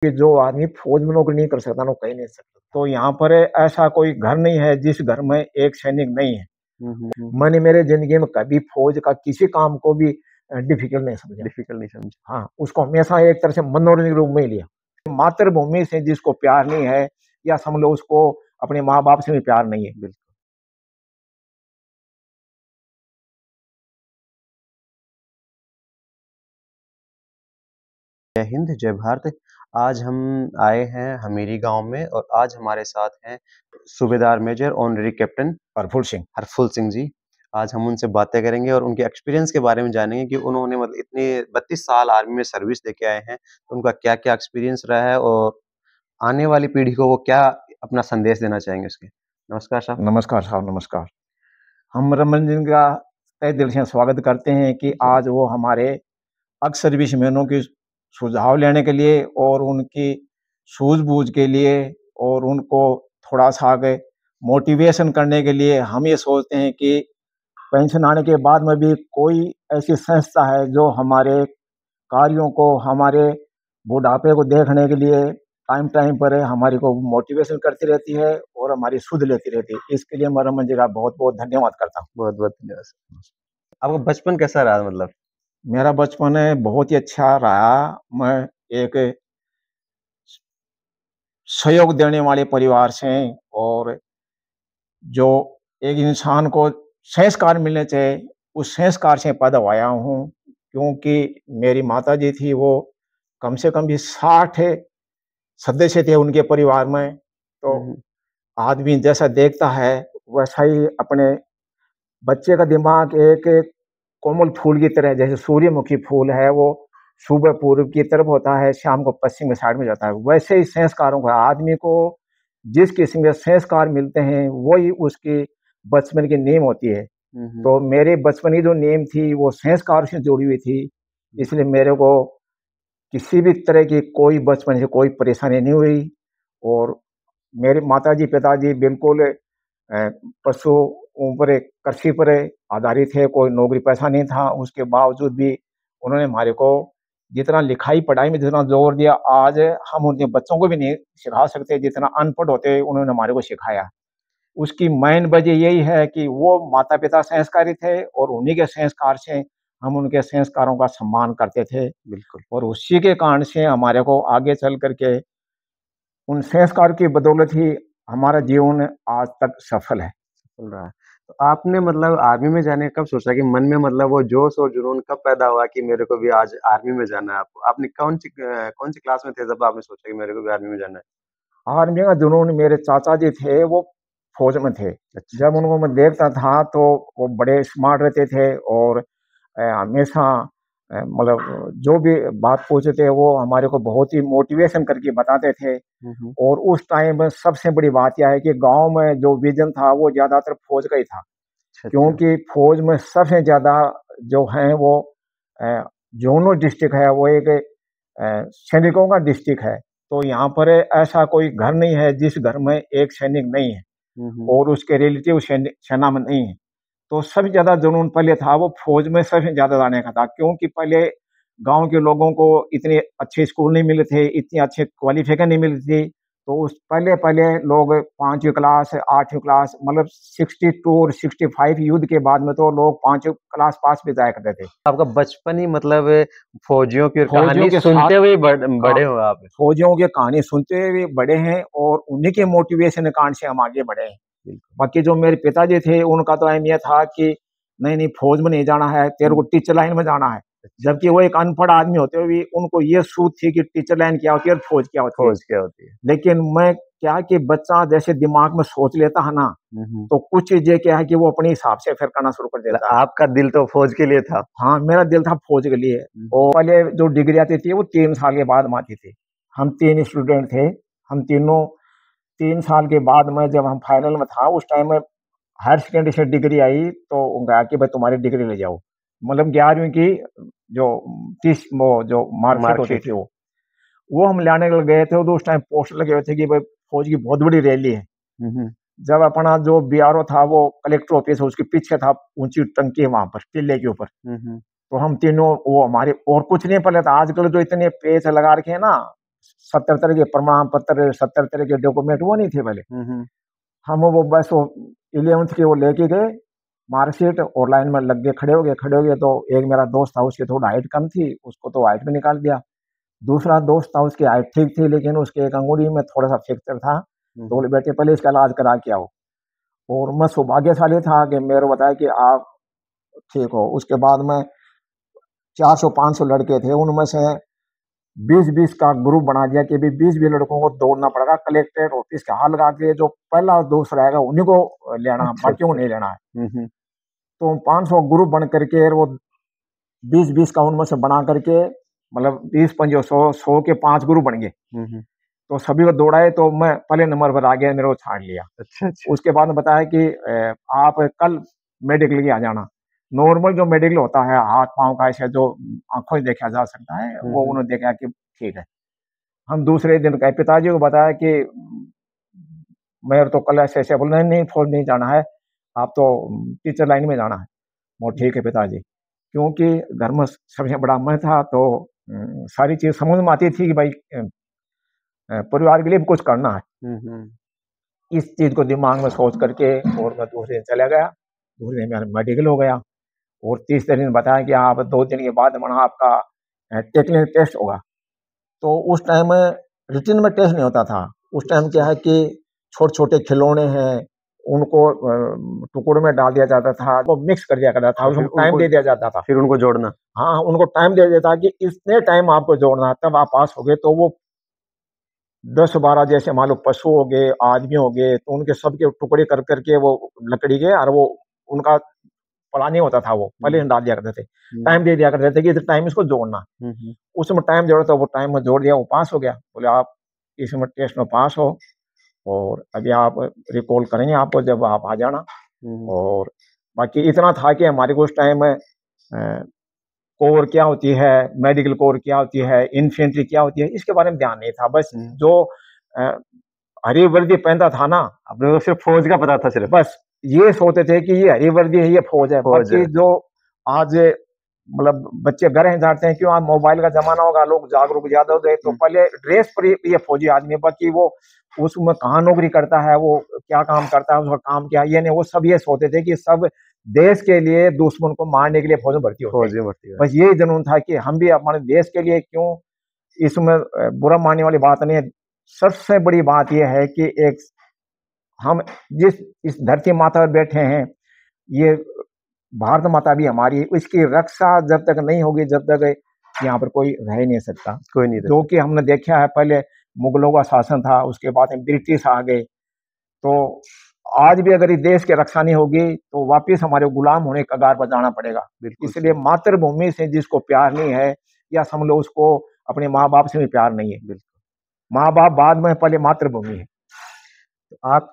कि जो आदमी फौज में नौकरी नहीं कर सकता ना, वो कहीं नहीं सकता। तो यहाँ पर ऐसा कोई घर नहीं है जिस घर में एक सैनिक नहीं है। मैंने मेरे जिंदगी में कभी फौज का किसी काम को भी डिफिकल्ट नहीं समझा। डिफिकल्ट नहीं समझा। हाँ, उसको हमेशा एक तरह से मनोरंजन के रूप में ही लिया। मातृभूमि से जिसको प्यार नहीं है, या समझ लो उसको अपने माँ बाप से भी प्यार नहीं है। बिल्कुल। जय हिंद, जय भारत। आज हम आए हैं हमीरी गांव में और आज हमारे साथ हैं सूबेदार major honorary captain हरफुल Singh ji. आज हम उनसे बातें करेंगे और उनके एक्सपीरियंस के बारे में जानेंगे कि उन्होंने मतलब इतने 32 साल आर्मी में सर्विस देके आए हैं, तो उनका क्या क्या एक्सपीरियंस रहा है और आने वाली पीढ़ी को वो क्या अपना संदेश देना चाहेंगे उसके। नमस्कार साहब। नमस्कार साहब, नमस्कार। हम रमन जी का तहे दिल से स्वागत करते हैं कि आज वो हमारे एक्स सर्विसमैनों की सुझाव लेने के लिए और उनकी सूझबूझ के लिए और उनको थोड़ा सा आगे मोटिवेशन करने के लिए हम ये सोचते हैं कि पेंशन आने के बाद में भी कोई ऐसी संस्था है जो हमारे कार्यों को, हमारे बुढ़ापे को देखने के लिए टाइम टाइम पर हमारी को मोटिवेशन करती रहती है और हमारी सुध लेती रहती है। इसके लिए मैं रमन जी का बहुत बहुत धन्यवाद करता हूँ। बहुत बहुत धन्यवाद। आपका बचपन कैसा रहा? मतलब मेरा बचपन बहुत ही अच्छा रहा। मैं एक सहयोग देने वाले परिवार से, और जो एक इंसान को संस्कार मिलने चाहिए उस संस्कार से पैदा हुआ हूँ। क्योंकि मेरी माता जी थी, वो कम से कम भी 60 सदस्य थे उनके परिवार में। तो आदमी जैसा देखता है वैसा ही अपने बच्चे का दिमाग एक एक कोमल फूल की तरह, जैसे सूर्यमुखी फूल है वो सुबह पूर्व की तरफ होता है, शाम को पश्चिम की साइड में जाता है, वैसे ही संस्कारों का आदमी को जिस किस्म के संस्कार मिलते हैं वही उसकी बचपन की नींव होती है। तो मेरे बचपन की जो नींव थी वो संस्कार से जुड़ी हुई थी, इसलिए मेरे को किसी भी तरह की कोई बचपन से कोई परेशानी नहीं हुई। और मेरे माताजी पिताजी बिल्कुल पशु पर कृषि पर आधारित थे, कोई नौकरी पैसा नहीं था। उसके बावजूद भी उन्होंने हमारे को जितना लिखाई पढ़ाई में जितना जोर दिया, आज हम उनके बच्चों को भी नहीं सिखा सकते जितना अनपढ़ होते उन्होंने हमारे को सिखाया। उसकी मेन वजह यही है कि वो माता पिता संस्कारी थे और उन्हीं के संस्कार से हम उनके संस्कारों का सम्मान करते थे। बिल्कुल। और उसी के कारण से हमारे को आगे चल करके उन संस्कार की बदौलत ही हमारा जीवन आज तक सफल है। सफल रहा है। तो आपने मतलब आर्मी में जाने का कब सोचा कि मन में मतलब वो जोश और जुनून कब पैदा हुआ कि मेरे को भी आज आर्मी में जाना है? आपको आपने कौन सी क्लास में थे जब आपने सोचा कि मेरे को भी आर्मी में जाना है? आर्मी का जुनून मेरे चाचा जी थे, वो फौज में थे। जब उनको मैं देखता था तो वो बड़े स्मार्ट रहते थे और हमेशा मतलब जो भी बात पूछते थे वो हमारे को बहुत ही मोटिवेशन करके बताते थे। और उस टाइम में सबसे बड़ी बात यह है कि गांव में जो विजन था वो ज्यादातर फौज का ही था। क्योंकि फौज में सबसे ज्यादा जो है वो जोनो डिस्ट्रिक्ट है, वो एक सैनिकों का डिस्ट्रिक्ट है। तो यहाँ पर ऐसा कोई घर नहीं है जिस घर में एक सैनिक नहीं है और उसके रिलेटिव सेना में नहीं है। तो सबसे ज्यादा जुनून पहले था वो फौज में सबसे ज्यादा जाने का था। क्योंकि पहले गांव के लोगों को इतने अच्छे स्कूल नहीं मिले थे, इतनी अच्छे क्वालिफिकेशन नहीं मिली थी। तो उस पहले पहले लोग 5वीं क्लास 8वीं क्लास मतलब 62 और 65 युद्ध के बाद में तो लोग 5वीं क्लास पास भी जाया करते थे। आपका बचपन ही मतलब फौजियों की कहानी सुनते हुए बड़े हो आप? फौजियों की कहानी सुनते हुए बड़े हैं और उन्हीं के मोटिवेशन के कारण से हम आगे बढ़े हैं। बाकी जो मेरे पिताजी थे उनका तो एम ये था कि नहीं नहीं फौज में नहीं जाना है, तेरे को टीचर लाइन में जाना है। जबकि वो एक अनपढ़ आदमी होते हुए भी उनको ये सूझ थी कि टीचर लाइन क्या होती है और फौज क्या होती है। लेकिन मैं क्या कि बच्चा जैसे दिमाग में सोच लेता है ना, तो कुछ चीजें क्या है कि वो अपने हिसाब से फिर करना शुरू कर देता है। आपका दिल तो फौज के लिए था? हाँ, मेरा दिल था फौज के लिए। और पहले जो डिग्री आती थी वो 3 साल के बाद आती थी। हम 3 स्टूडेंट थे, हम तीनों 3 साल के बाद में जब हम फाइनल में था उस टाइम में हायर सेकेंडरी से डिग्री आई तो उनका कि भाई तुम्हारी डिग्री ले जाओ। मतलब 11वीं की जो 30 वो जो मार्कशीट होती थी वो हम लाने गए थे। तो उस टाइम पोस्टर लगे हुए थे कि भाई फौज की बहुत बड़ी रैली है। जब अपना जो बीआरओ था वो कलेक्टर ऑफिस उसके पीछे था, ऊंची टंकी है वहां पर टिल्ले के ऊपर। तो हम तीनों वो हमारे और कुछ नहीं पहले था। आजकल जो इतने पेज लगा रखे हैं ना 70 तरह के प्रमाण पत्र, 70 तरह के डॉक्यूमेंट वो नहीं थे पहले। हम वो बस वो 11th के वो लेके गए मार्कशीट और लाइन में लग गए, खड़े हो गए। तो एक मेरा दोस्त था, उसकी थोड़ा हाइट कम थी, उसको तो हाइट में निकाल दिया। दूसरा दोस्त था, उसकी हाइट ठीक थी, लेकिन उसके एक अंगुली में थोड़ा सा फ्रैक्चर था। तो बोले बेटे पहले इसका इलाज करा के आओ। और मैं सौभाग्यशाली था कि मेरे को बताया कि आप ठीक हो। उसके बाद में 400-500 लड़के थे, उनमें से 20-20 का ग्रुप बना दिया कि भी 20-20 लड़कों को दौड़ना पड़ेगा कलेक्ट्रेट ऑफिस के हाल लगा के, जो पहला और दूसरा आएगा उन्हीं को लेना, बाकियों को नहीं लेना है। तो 500 ग्रुप बन करके वो 20-20 का उनमें से बना करके, मतलब 20-5 100 के 5 ग्रुप बन गए। तो सभी को दौड़ाए, तो मैं पहले नंबर पर आ गया, मेरे को छाड़ लिया। अच्छा। उसके बाद बताया कि आप कल मेडिकल की आ जाना। नॉर्मल जो मेडिकल होता है हाथ पांव का, ऐसे जो आंखों से देखा जा सकता है, वो उन्होंने देखा कि ठीक है। हम दूसरे दिन गए, पिताजी को बताया कि मैं तो कल ऐसे ऐसे बोल रहे, नहीं फौज नहीं जाना है, आप तो टीचर लाइन में जाना है। वो ठीक है पिताजी, क्योंकि घर में सबसे बड़ा मैं था, तो सारी चीज समझ में आती थी कि भाई परिवार के लिए भी कुछ करना है। इस चीज को दिमाग में सोच करके और मैं दूसरे दिन चला गया। दूसरे दिन मेरा मेडिकल हो गया और तीसरे दिन बताया कि आप 2 दिन के बाद बना आपका टेक्निकल टेस्ट होगा। तो उस टाइम रिटन में टेस्ट नहीं होता था। उस टाइम क्या है कि छोटे छोटे खिलौने हैं, उनको टुकड़ों में डाल दिया जाता था, वो मिक्स कर दिया करता था, उनको टाइम दे दिया जाता था, फिर उनको जोड़ना। हाँ, उनको टाइम दे दिया था कि इतने टाइम आपको जोड़ना है, तब आप पास हो गए। तो वो 10-12 जैसे मान लो पशु हो गए, आदमी हो गए, तो उनके सबके टुकड़े कर करके वो लकड़ी के, और वो उनका प्लान नहीं होता था, वो पहले डाल दिया करते थे, टाइम दे दिया करते थे कि टाइम इसको जोड़ना। उसमें टाइम जोड़ा, तो वो टाइम में जोड़ दिया, वो पास हो गया। बोले आप इसमें टेस्ट में पास हो और अभी आप रिकॉल करेंगे आपको जब आप आ जाना। और बाकी इतना था कि हमारे को उस टाइम कोर क्या होती है, मेडिकल कोर क्या होती है, इन्फेंट्री क्या होती है, इसके बारे में ध्यान नहीं था। बस जो हरी वर्दी पहनता था ना, अपने को सिर्फ फौज का पता था सिर्फ, बस ये सोचते थे कि ये हरी वर्दी है, ये फौज है। बाकी जो आज मतलब बच्चे घर हैं जाते हैं, क्यों आज मोबाइल का जमाना होगा, लोग जागरूक ज्यादा हो गए, तो पहले ड्रेस पर ये फौजी आदमी, बाकी वो उसमें कहाँ नौकरी करता है, वो क्या काम करता है, उसका काम क्या है, ये नहीं, वो सब ये सोचते थे कि सब देश के लिए दुश्मन को मारने के लिए फौज में भर्ती होते हैं। बस यही जुनून था कि हम भी अपने देश के लिए क्यों। इसमें बुरा मानने वाली बात नहीं है। सबसे बड़ी बात यह है कि एक हम जिस इस धरती माता पर बैठे हैं, ये भारत माता भी हमारी है, इसकी रक्षा जब तक नहीं होगी, जब तक यहाँ पर कोई रह नहीं सकता। कोई नहीं, जो कि हमने देखा है, पहले मुगलों का शासन था, उसके बाद ब्रिटिश आ गए। तो आज भी अगर इस देश की रक्षा नहीं होगी, तो वापिस हमारे गुलाम होने के कगार पर जाना पड़ेगा। इसलिए मातृभूमि से जिसको प्यार नहीं है, या समझ लो उसको अपने माँ बाप से भी प्यार नहीं है। माँ बाप बाद में, पहले मातृभूमि है। आप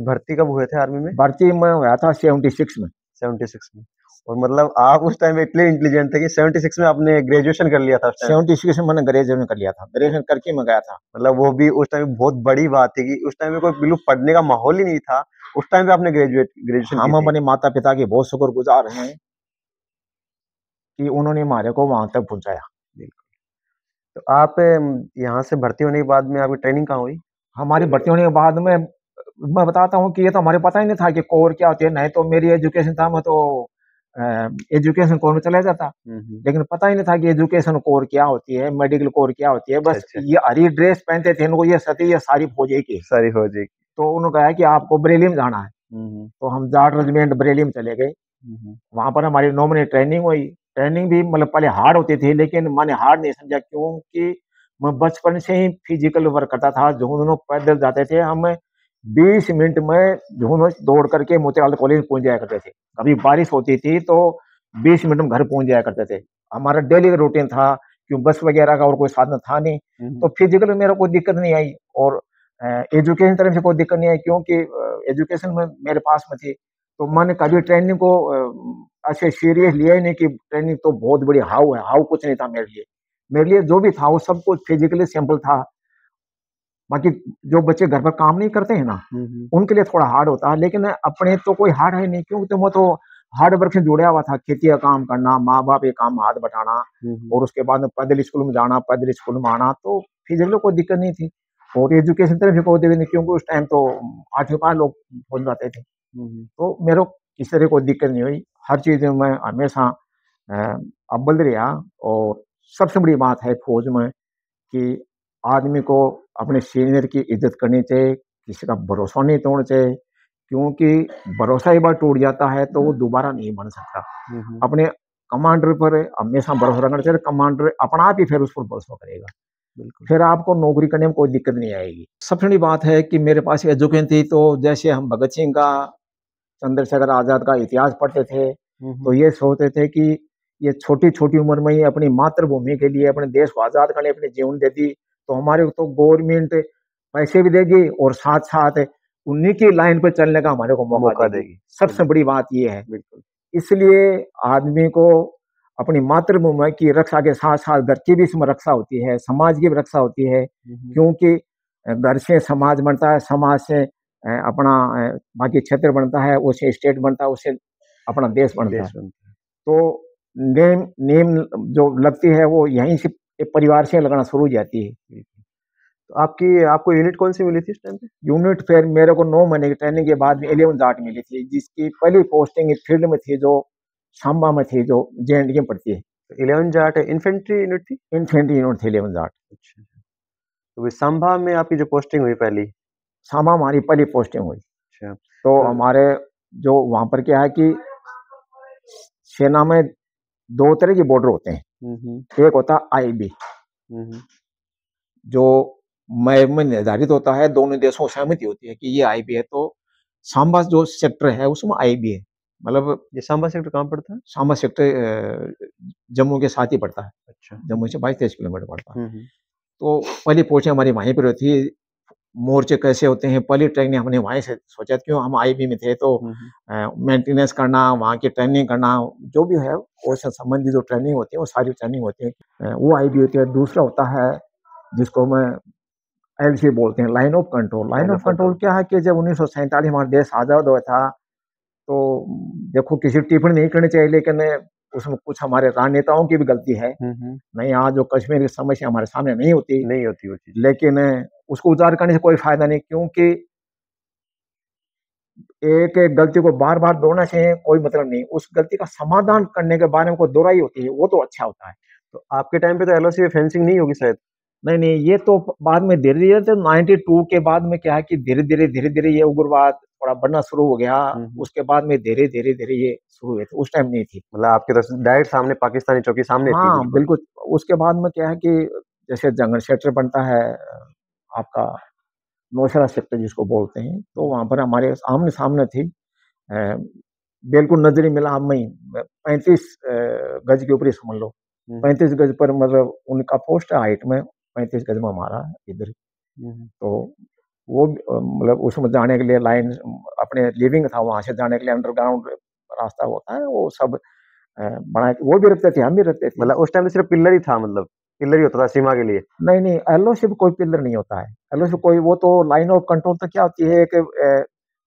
भर्ती कब हुए थे आर्मी में? भर्ती में हुआ था 76 में। 76 में। और मतलब आप उस टाइम इतने इंटेलिजेंट थे कि 76 में आपने ग्रेजुएशन कर लिया था? 76 में मैंने ग्रेजुएशन कर लिया था, ग्रेजुएशन करके मैं गया था। मतलब वो भी उस टाइम बहुत बड़ी बात थी कि उस टाइम में कोई बिल्कुल पढ़ने का माहौल ही नहीं था, उस टाइम पे आपने ग्रेजुएशन हम अपने माता पिता के बहुत शुक्रगुजार हैं कि उन्होंने हमारे को वहां तक पहुंचाया। तो आप यहाँ से भर्ती होने के बाद में आपकी ट्रेनिंग कहाँ हुई? हमारी भर्ती होने के बाद में मैं बताता हूँ कि ये तो हमारे पता ही नहीं था कि कोर क्या होती है। नहीं तो मेरी एजुकेशन था, मैं तो एजुकेशन कोर में चला जाता, लेकिन पता ही नहीं था कि एजुकेशन कोर क्या होती है, मेडिकल कोर क्या होती है। बस ये हरी ड्रेस पहनते थे, इनको ये सती, ये सारी फौजी की, सारी फौजी। तो उन्होंने कहा कि आपको बरेली में जाना है। तो हम जाट रेजिमेंट बरेली में चले गए। वहां पर हमारी 9 महीने ट्रेनिंग हुई। ट्रेनिंग भी मतलब पहले हार्ड होती थी, लेकिन मैंने हार्ड नहीं समझा, क्योंकि मैं बचपन से ही फिजिकल वर्क करता था। झुंझुनू पैदल जाते थे हम, 20 मिनट में झुंझुनू दौड़ करके मोतीलाल कॉलेज पहुंच जाया करते थे। कभी बारिश होती थी तो 20 मिनट में घर पहुंच जाया करते थे। हमारा डेली का रूटीन था, क्यों बस वगैरह का और कोई साधन था नहीं। तो फिजिकल में मेरा कोई दिक्कत नहीं आई, और एजुकेशन तरफ से कोई दिक्कत नहीं आई, क्योंकि एजुकेशन में मेरे पास में थी। तो मैंने कभी ट्रेनिंग को ऐसे सीरियस लिया ही नहीं कि ट्रेनिंग तो बहुत बड़ी हाउ है। हाउ कुछ नहीं था मेरे लिए। मेरे लिए जो भी था वो सब कुछ फिजिकली सिंपल था। बाकी जो बच्चे घर पर काम नहीं करते हैं ना, उनके लिए थोड़ा हार्ड होता है, लेकिन अपने तो कोई हार्ड है नहीं, क्योंकि मैं तो हार्ड वर्क से जुड़ा हुआ था, खेती का काम करना, माँ बाप के काम हाथ बटाना, और उसके बाद में पैदल स्कूल में जाना, पैदल स्कूल में आना, तो फिजिकली कोई दिक्कत नहीं थी। और एजुकेशन तरफ भी कोई दिक्कत नहीं, क्योंकि उस टाइम तो 8वीं पास लोग पहुंच जाते थे, तो मेरे को किसी तरह कोई दिक्कत नहीं हुई। हर चीज में मैं हमेशा अव्वल रहा। और सबसे बड़ी बात है फौज में कि आदमी को अपने सीनियर की इज्जत करनी चाहिए, किसी का भरोसा नहीं तोड़ना चाहिए, क्योंकि भरोसा एक बार टूट जाता है तो वो दोबारा नहीं बन सकता। अपने कमांडर पर हमेशा भरोसा रखना चाहिए, कमांडर अपना आप ही फिर उस पर भरोसा करेगा, फिर आपको नौकरी करने में कोई दिक्कत नहीं आएगी। सबसे बड़ी बात है कि मेरे पास एजुकेशन थी, तो जैसे हम भगत सिंह का, चंद्रशेखर आजाद का इतिहास पढ़ते थे, तो ये सोचते थे कि ये छोटी छोटी उम्र में ही अपनी मातृभूमि के लिए, अपने देश को आजाद करने अपने जीवन दे दी, तो हमारे तो गवर्नमेंट पैसे भी देगी और साथ साथ उन्हीं की लाइन पर चलने का हमारे को मौका देगी। सबसे बड़ी बात ये है। इसलिए आदमी को अपनी मातृभूमि की रक्षा के साथ साथ घर की भी इसमें रक्षा होती है, समाज की भी रक्षा होती है, क्योंकि घर से समाज बनता है, समाज से अपना बाकी क्षेत्र बनता है, उससे स्टेट बनता है, उससे अपना देश बनता है। तो नेम नेम जो लगती है वो यहीं से परिवार से लगना शुरू हो जाती है। तो आपको यूनिट कौन सी मिली थी इस टाइम पे? यूनिट फिर मेरे को 9 महीने की ट्रेनिंग के बाद 11 जाट मिली थी, जिसकी पहली पोस्टिंग फील्ड में थी, जो सांबा में थी, जो JNK में पड़ती है। 11 जाट इन्फेंट्री यूनिट थी? इन्फेंट्री यूनिट थी 11 जाट। अच्छा, तो सांबा में आपकी जो पोस्टिंग हुई पहली? सांबा हमारी पहली पोस्टिंग हुई। अच्छा, तो हमारे जो वहां पर क्या है कि सेना में 2 तरह के बॉर्डर होते हैं। एक होता है IB, जो में निर्धारित होता है, दोनों देशों की सहमति होती है कि ये IB है। तो सांबा जो सेक्टर है उसमें IB है। मतलब ये सांबा सेक्टर कहाँ पड़ता है? सांबा सेक्टर जम्मू के साथ ही पड़ता है। अच्छा, जम्मू से 22-23 किलोमीटर पड़ता है। तो पहली पोस्टिंग हमारी वहीं पर होती है। मोर्चे कैसे होते हैं, पहली ट्रेनिंग हमने वहीं से सोचा, क्यों हम IB में थे, तो मेंटेनेंस करना, वहाँ की ट्रेनिंग करना, जो भी है उससे संबंधित जो ट्रेनिंग होती है वो सारी ट्रेनिंग होती है, वो IB होती है। दूसरा होता है जिसको मैं LC बोलते हैं, line of control. Line of control क्या है कि जब 1947 हमारा देश आजाद हुआ था, तो देखो किसी टिप्पणी नहीं करनी चाहिए, लेकिन उसमें कुछ हमारे राजनेताओं की भी गलती है। नहीं, आज जो कश्मीर की समस्या हमारे सामने नहीं होती वो चीज, लेकिन उसको उजागर करने से कोई फायदा नहीं, क्योंकि एक एक गलती को बार बार दोहराने से कोई मतलब नहीं। उस गलती का समाधान करने के बारे में कोई दोहराई होती है, वो तो अच्छा होता है। तो आपके टाइम पे तो LOC में फेंसिंग नहीं होगी शायद? नहीं, ये तो बाद में धीरे धीरे, तो 92 के बाद में क्या है कि धीरे धीरे ये उग्रवाद थोड़ा बढ़ना शुरू हो गया। उसके बाद में धीरे धीरे ये शुरू हुए थे, उस टाइम नहीं थी। मतलब आपके तो डायरेक्ट सामने पाकिस्तानी चौकी सामने थी? हाँ बिल्कुल। उसके बाद में क्या है कि जैसे जंगल सेक्टर बनता है आपका, नौशेरा सेक्टर जिसको बोलते हैं, तो वहां पर हमारे आमने सामने थी, बिल्कुल नजरी मिला हम में 35 गज के ऊपर समझ लो, 35 गज पर, मतलब उनका पोस्ट है हाइट में, 35 गज में हमारा इधर। तो वो मतलब उसमें जाने के लिए लाइन, अपने लिविंग था, वहां से जाने के लिए अंडरग्राउंड रास्ता होता है, वो सब बना, वो भी रखते थे, हम भी रखते थे। मतलब उस टाइम सिर्फ पिल्लर ही था, मतलब पिल्लर ही होता था सीमा के लिए? नहीं, LOC पे कोई पिल्लर नहीं होता है। LOC कोई, वो तो लाइन ऑफ कंट्रोल तो क्या होती है कि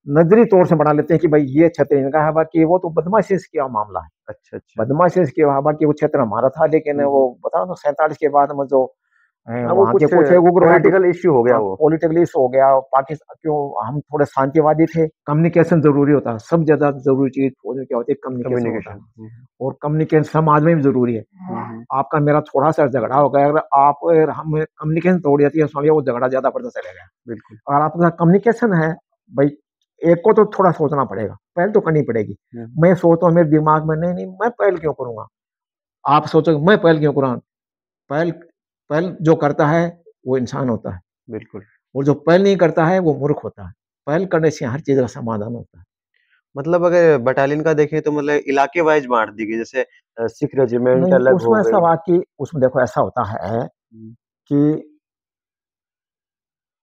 नजरी तौर से बना लेते हैं कि भाई ये क्षेत्र इनका है, बाकी वो तो बदमाशी से किया मामला है। अच्छा, बदमाशी से किया, बाकी वो क्षेत्र हमारा था। लेकिन वो बताओ ना, 47 के बाद में जो वो कुछ पॉलिटिकल इश्यू हो गया, वो पॉलिटिकल इश्यू हो गया पाकिस्तान। क्यों, हम थोड़े शांतिवादी थे, कम्युनिकेशन जरूरी होता है, सब ज्यादा जरूरी चीज क्या होती है, कम्युनिकेशन होता है। और कम्युनिकेशन समाज में भी जरूरी है। आपका मेरा थोड़ा सा झगड़ा हो गया, अगर आप हम कम्युनिकेशन तोड़ जाती है, समझिए वो झगड़ा ज्यादा बढ़ता चलेगा। बिल्कुल। अगर आपके साथ कम्युनिकेशन है, भाई एक को तो थोड़ा सोचना पड़ेगा, पहल तो करनी पड़ेगी। मैं सोचता हूँ मेरे दिमाग में, नहीं मैं पहल क्यों करूंगा, आप सोचोगे मैं पहल क्यों करूँ। पहल जो करता है वो इंसान होता है। बिल्कुल। और जो पहल नहीं करता है वो मूर्ख होता है। पहल करने से हर चीज का समाधान होता है। मतलब अगर बटालियन का देखें तो मतलब इलाके वाइज बांट दी गई, जैसे सिख रेजिमेंट अलग हो उसमें ऐसा गई। बात की, उसमें देखो ऐसा होता है कि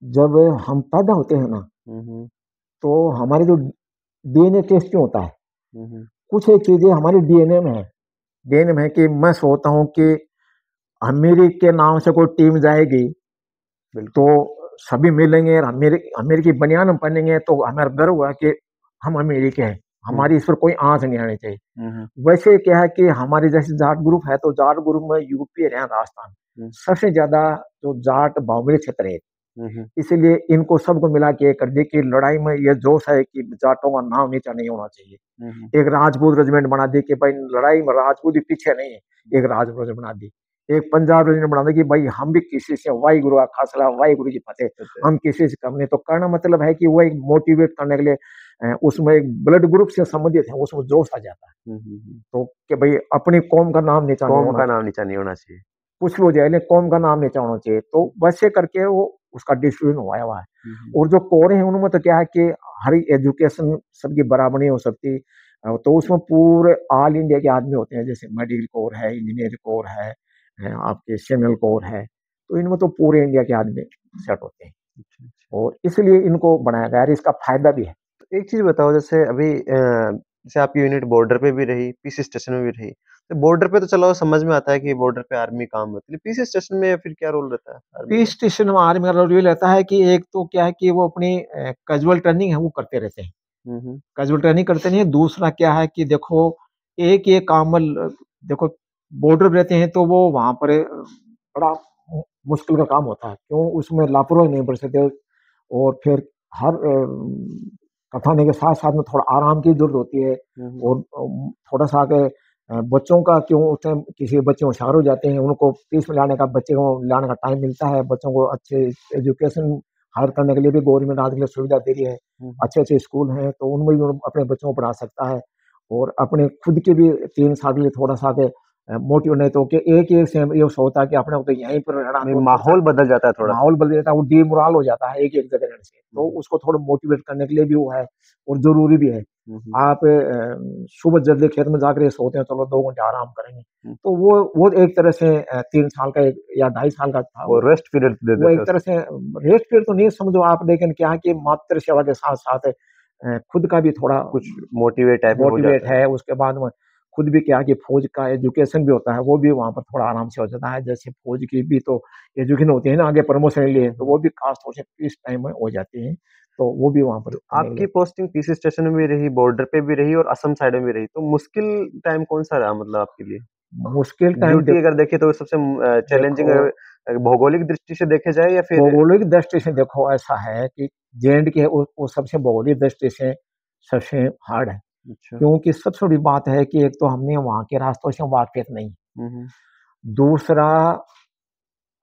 जब हम पैदा होते हैं ना, तो हमारे जो DNA टेस्ट क्यों होता है, कुछ एक चीजें हमारी DNA में है। DNA में है कि मैं सोचता हूँ कि अमीरी के नाम से कोई टीम जाएगी, तो सभी मिलेंगे और अमीरी की बनियान हम पहनेंगे, तो हमारा गर्व हुआ कि हम अमीरी के हैं। हमारी इस पर कोई आंच नहीं आनी चाहिए। हम्म, वैसे क्या है कि हमारे जैसे जाट ग्रुप है तो जाट ग्रुप में यूपी हरियाणा राजस्थान हम्म, सबसे ज्यादा जो जाट बाहुबली क्षेत्र है, हम्म, इसीलिए इनको सबको मिला के कर दिया कि लड़ाई में ये जोश है कि जाटों का नाम नीचा नहीं होना हम्म, चाहिए। एक राजपूत रेजिमेंट बना दी कि भाई लड़ाई में राजपूत ही पीछे नहीं है, एक राजपूत रेजिमेंट बना दी। एक पंजाब रेजिमेंट बना दी कि भाई हम भी किसी से वाई गुरु का खासला वाई गुरु की फतेह, पता है। हम किसी से कम नहीं। तो कहना मतलब है कि वो एक मोटिवेट करने के लिए उसमें एक ब्लड ग्रुप से संबंधित है, उसमें जोश आ जाता है। तो कि भाई अपनी कौम का नाम नीचा नहीं कौम होना, का नाम नीचा नहीं होना चाहिए। कुछ भी हो जाए लेकिन कौम का नाम नीचा होना चाहिए। तो वैसे करके वो उसका डिसीजन हुआ है। हम्म, और जो कोर है उनमें तो क्या है कि हर एजुकेशन सबकी बराबर नहीं हो सकती। तो उसमें पूरे ऑल इंडिया के आदमी होते हैं, जैसे मेडिकल कोर है, इंजीनियर कोर है, आपके सिविल कोर है। तो इनमें तो पूरे इंडिया के आदमी सेट होते हैं अच्छा, अच्छा। और इसलिए इनको बनाया गया है, इसका फायदा भी है। तो एक चीज़ बताओ, जैसे अभी जैसे आपकी यूनिट बॉर्डर पे भी रही, पीसी स्टेशन में भी रही। तो बॉर्डर पे तो चलो समझ में आता है कि बॉर्डर पे आर्मी काम होती है। पीसी स्टेशन में फिर क्या रोल रहता है आर्मी पीस का? स्टेशन में आर्मी का रोल ये रहता है कि एक तो क्या है कि वो अपनी कैजुअल ट्रेनिंग है वो करते रहते हैं, हुँ, हुँ। कैजुअल ट्रेनिंग करते नहीं है। दूसरा क्या है कि देखो एक ये काम देखो बॉर्डर रहते हैं तो वो वहां पर बड़ा मुश्किल का काम होता है, क्यों उसमें लापरवाही नहीं बरत सकते। और फिर हर कथाने के साथ साथ में थोड़ा आराम की जरूरत होती है। हुँ, हुँ। और थोड़ा सा के बच्चों का क्यों उस टाइम किसी बच्चे होशियार हो जाते हैं, उनको पीस में लाने का बच्चे को लाने का टाइम मिलता है। बच्चों को अच्छे एजुकेशन हायर करने के लिए भी गवर्नमेंट आज के लिए सुविधा दे रही है। हुँ, हुँ। अच्छे अच्छे स्कूल हैं तो उनमें भी अपने बच्चों को पढ़ा सकता है। और अपने खुद के भी 3 साल के लिए थोड़ा सा के मोटिव नहीं तो कि एक एक से ये सोचता है कि अपने को तो यहीं पर रहना, नहीं, तो थोड़ा सा माहौल बदल जाता है थोड़ा-सा। माहौल बदल जाता है, वो डिमोरल हो जाता है एक एक जगह रहने से। हुँ, तो हुँ। उसको थोड़ा मोटिवेट करने के लिए भी वो है और जरूरी भी है। हुँ, हुँ। आप सुबह जल्दी खेत में जाकर ये सोते हैं चलो 2 घंटे आराम करेंगे, हुँ। तो वो एक तरह से 3 साल का या 2.5 साल का था वो रेस्ट पीरियड दे वो देते हैं एक तरह उसको। से रेस्ट पीरियड तो नहीं समझो आप, लेकिन क्या है कि मातृ सेवा के साथ साथ खुद का भी थोड़ा कुछ मोटिवेट टाइप में हो मोटिवेट जाता है। है। उसके बाद में खुद भी क्या कि फौज का एजुकेशन भी होता है, वो भी वहाँ पर थोड़ा आराम से हो जाता है। जैसे फौज की भी तो एजुकेशन होती है ना आगे प्रमोशन के लिए, हुँ, तो हुँ। वो भी खास तौर से इस टाइम में हो जाती है। तो वो भी वहाँ पर तो करने के आपकी लिए पोस्टिंग पीसी स्टेशन में भी रही, बॉर्डर पे भी रही और असम साइड में भी रही। तो मुश्किल टाइम कौन-सा रहा मतलब आपके लिए? मुश्किल टाइम ड्यूटी अगर देखें तो सबसे चैलेंजिंग देखो भौगोलिक दृष्टि से देखे जाए या फिर भौगोलिक दृष्टि से देखो ऐसा है कि जे.एंड.के वो सबसे भौगोलिक दृष्टि से सबसे हार्ड है। अच्छा। क्योंकि सबसे बड़ी बात है कि एक तो हमने वहाँ के रास्तों से वाकिफ नहीं। हुँ, हुँ। दूसरा,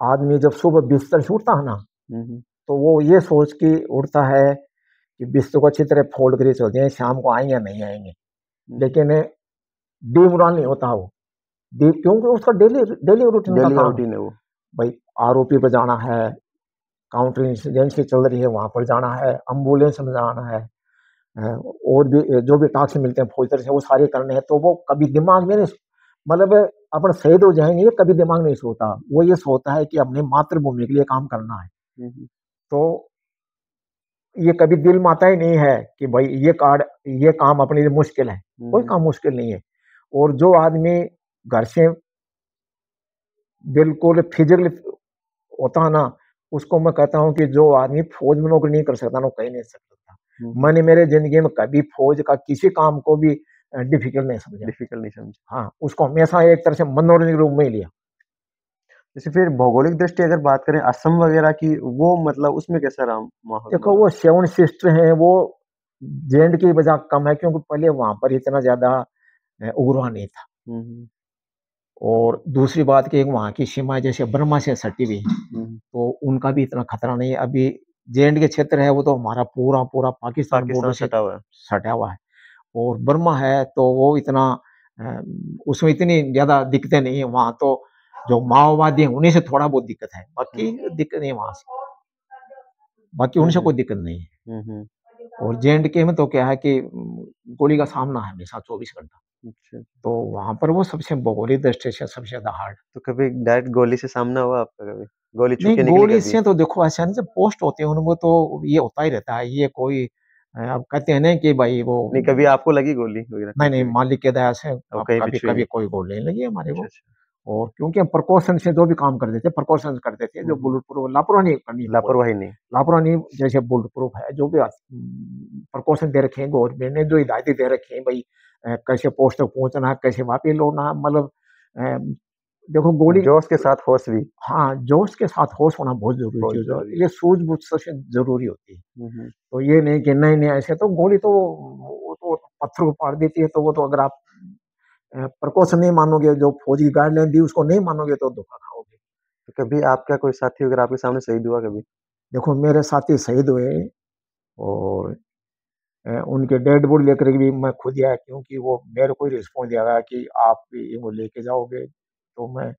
आदमी जब सुबह बिस्तर से उठता है ना, हुँ, हुँ। तो वो ये सोच के उठता है कि बिस्तर को अच्छी तरह फोल्ड करके चलते हैं, शाम को आएंगे या नहीं आएंगे। हुँ, हुँ। लेकिन डीमोरल नहीं होता वो, क्योंकि उसका डेली डेली रूटीन का डेली का काम है। रूटीन है वो। भाई आरओपी पे जाना है, काउंटर इंसिडेंसी चल रही है वहां पर जाना है, एम्बुलेंस में जाना है, और भी जो भी टास्क मिलते हैं फौज से वो सारे करने हैं। तो वो कभी दिमाग में नहीं, मतलब अपन शहीद हो जाएंगे ये कभी दिमाग नहीं सोता। वो ये सोता है कि अपनी मातृभूमि के लिए काम करना है। हुँ, हुँ। तो ये कभी दिल में आता ही नहीं है कि भाई ये काम अपने लिए मुश्किल है। हुँ, कोई हुँ। काम मुश्किल नहीं है। और जो आदमी घर से बिल्कुल फिजिकली होता है ना, उसको मैं कहता हूँ कि जो आदमी फौज में नौकरी नहीं कर सकता ना, वो कहीं नहीं कर सकता। हुँ, हुँ। मैंने मेरे जिंदगी में कभी फौज का किसी काम को भी डिफिकल्ट नहीं समझा। डिफिकल्ट नहीं समझा। हाँ, उसको हमेशा एक तरह से मनोरंजन के रूप में ही लिया। जैसे फिर भौगोलिक दृष्टि अगर बात करें असम वगैरह की, वो मतलब उसमें कैसा रहा माहौल देखो माहौल? वो सेवन सिस्टर हैं, वो जे की वजह कम है क्योंकि पहले वहां पर इतना ज्यादा उग्रवाद नहीं था। हुँ, हुँ। और दूसरी बात कि वहाँ की सीमा जैसे बर्मा से सटी हुई है, हुँ, हुँ। तो उनका भी इतना खतरा नहीं है। अभी जे के क्षेत्र है वो तो हमारा पूरा पूरा पाकिस्तान बॉर्डर पाकिस्तान से सटा हुआ है। सटा हुआ है। और बर्मा है तो वो इतना अ, उसमें इतनी ज्यादा दिक्कतें नहीं है। वहाँ तो जो माओवादी है उन्हीं से थोड़ा बहुत दिक्कत है, हुँ। बाकी दिक्कत नहीं है वहां से, बाकी हुँ, उनसे हुँ। कोई दिक्कत नहीं है। हुँ, हुँ। और जे में तो क्या है कि गोली का सामना है हमेशा 24 घंटा। अच्छा। तो वहां पर वो सबसे भौगोलिक दृष्टि से सबसे ज्यादा हार्ड। तो कभी डायरेक्ट गोली से सामना हुआ आपका कभी? गोली छू नहीं, के निकली गोली कभी? से तो देखो ऐसा नहीं, जब पोस्ट होते हैं उनमें तो ये होता ही रहता है। ये कोई अब कहते हैं ना कि भाई वो नहीं, कभी आपको लगी गोली वगैरह नहीं नहीं, कभी भी? मालिक के दया से और अब कहीं भी कभी छुई कभी नहीं? कोई गोली नहीं लगी हमारे अच्छा, को। अच्छा। और क्योंकि हम प्रिकॉशन से जो भी काम करते थे, प्रिकॉशन करते थे, जो बुलेट प्रूफ, लापरवाही नहीं करनी, लापरवाही नहीं, जैसे बुलेट प्रूफ है, जो भी प्रिकॉशन दे रखे हैं गवर्नमेंट ने, जो हिदायतें दे रखी हैं भाई, कैसे पोस्ट तक पहुंचना, कैसे वापस लौटना, मतलब देखो गोली जोश के साथ होश भी। हाँ, जोश के साथ होश होना बहुत जरूरी चीज है, ये सूझबूझ से जरूरी होती है। तो ये नहीं कि नहीं नहीं ऐसे, तो गोली तो वो तो पत्थर को पाड़ देती है, तो वो तो अगर आप प्रिकॉशन नहीं मानोगे, जो फौज की गाइडलाइन दी उसको नहीं मानोगे, तो धोखा खाओगे। तो कभी आपका कोई साथी अगर आपके सामने शहीद हुआ कभी? देखो मेरे साथी शहीद हुए, और उनके डेड बॉडी लेकर भी मैं खुद आया, क्योंकि वो मेरे को ही रिस्पॉन्स दिया गया कि आप भी वो लेके जाओगे। तो मैं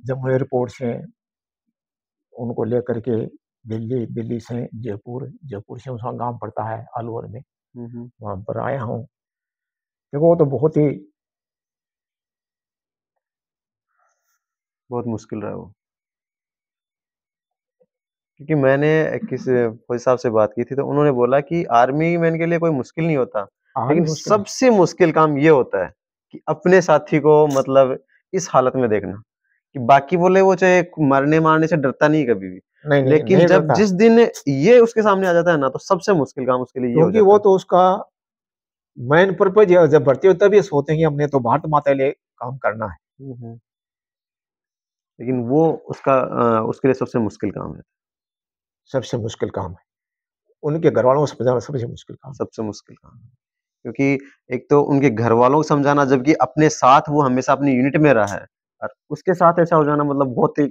जम्मू एयरपोर्ट से उनको लेकर के दिल्ली, दिल्ली से जयपुर, जयपुर से उसका गांव पड़ता है अलवर में, वहां पर आया हूँ। देखो वो तो बहुत मुश्किल रहा वो। क्योंकि मैंने किसी फौजी साहब से बात की थी, तो उन्होंने बोला कि आर्मी मैन के लिए कोई मुश्किल नहीं होता, लेकिन सबसे मुश्किल काम ये होता है कि अपने साथी को मतलब इस हालत में देखना, कि बाकी बोले वो चाहे मरने मारने से डरता नहीं कभी भी, नहीं, लेकिन नहीं जब जिस दिन ये उसके सामने आ जाता है ना, तो सबसे मुश्किल काम उसके लिए ये हो क्योंकि जाता वो है। तो उसका मेन पर्पज है, जब भर्ती हो तभी सोचते हैं कि हमने तो भारत माता के लिए काम करना है। लेकिन वो उसका उसके लिए सबसे मुश्किल काम है। सबसे मुश्किल काम है, उनके घर वालों को समझाना सबसे मुश्किल काम। सबसे मुश्किल काम है, क्योंकि एक तो उनके घर वालों को समझाना, जबकि अपने साथ वो हमेशा अपनी यूनिट में रहा है, और उसके साथ ऐसा हो जाना मतलब बहुत ही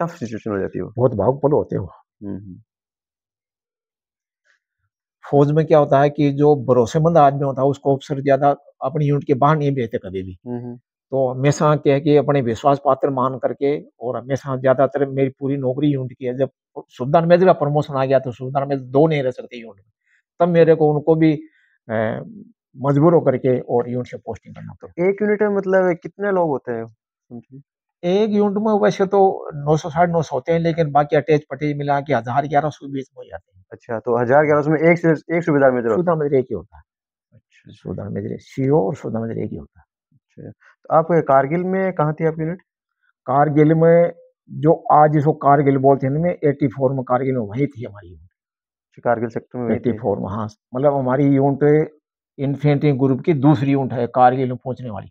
टफ सिचुएशन हो जाती है वो। बहुत भावुक पल होते हैं वो। हम्म। फौज में क्या होता है कि जो भरोसेमंद आदमी होता है उसको अफसर ज्यादा अपनी यूनिट के बाहर नहीं भेजते कभी भी। तो हमेशा क्या है कि अपने विश्वास पात्र मान करके, और हमेशा ज्यादातर मेरी पूरी नौकरी यूनिट की है। जब सुबेदार मेजर का प्रमोशन आ गया तो सुबेदार मेजर दो नहीं रह सकते यूनिट में, तब मेरे को उनको भी मजबूर होकर के और यूनिट से पोस्टिंग करना पड़ा। एक यूनिट में मतलब कितने लोग होते हैं? एक यूनिट में वैसे तो 900 साढ़े 900 होते हैं, लेकिन बाकी अटैच पटेज मिला के 1000-1100 बीच में हो जाते हैं। अच्छा, तो 1000-1100 में एक सुबेदार मेजर होता है? सुबेदार मेजर एक ही होता है। अच्छा, सुबेदार मेजर सीओ और सुबेदार मेजर एक ही होता है। अच्छा, तो आप कारगिल में कहाँ थी आपकी यूनिट? कारगिल में जो आज जिसको कारगिल बोलते हैं, 84 में कारगिल में वही थी हमारी यूनिट। कारगिल सेक्टर में वही थी? 84 में, हाँ, मतलब हमारी यूनिट इन्फेंट्री ग्रुप की दूसरी यूनिट है कारगिल में पहुंचने वाली।